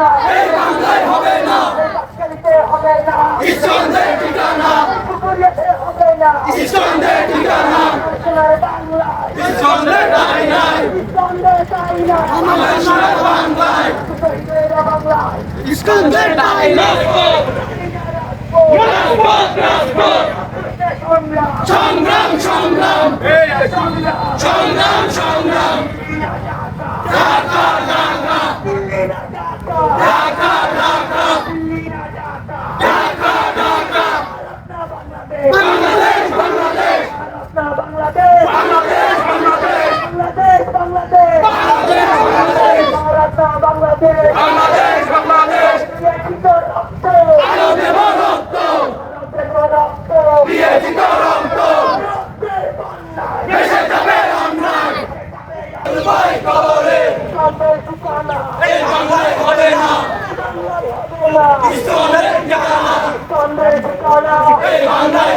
না, এই বাংলায় হবে না, বাঙালিতে হবে না, ইসলামদের ঠিকানা, পুকুরিয়াতে হবে না, ইসলামদের ঠিকানা, সোনার বাংলায়, ইসলামদের নাই নাই, ইসলামদের চাই না, আমার সোনার বাংলায়, শহীদের বাংলায়, ইসলামদের নাই নাই। রাজপথ রাজপথ, সংগ্রাম সংগ্রাম, সংগ্রাম সংগ্রাম, ঢাকা ঢাকা, ঢাকা ঢাকা, ঢাকা ঢাকা, বাংলাদেশ বাংলাদেশ, বাংলাদেশ, বাংলাদেশ বাংলাদেশ, বাংলাদেশ, বাংলাদেশ, বাংলাদেশ বাংলাদেশ, বাংলাদেশ, বাংলাদেশ বাংলাদেশ, রক্ত, আলো দেব রক্ত, রক্ত, দিয়েছি তো রক্ত, দেশে যাবে অন্যায়, ভাই কবরে, ঠিকানা, এই বাংলায় হবে না, ইসলামের ঠিকানা, ঠিকানা, এই বাংলায়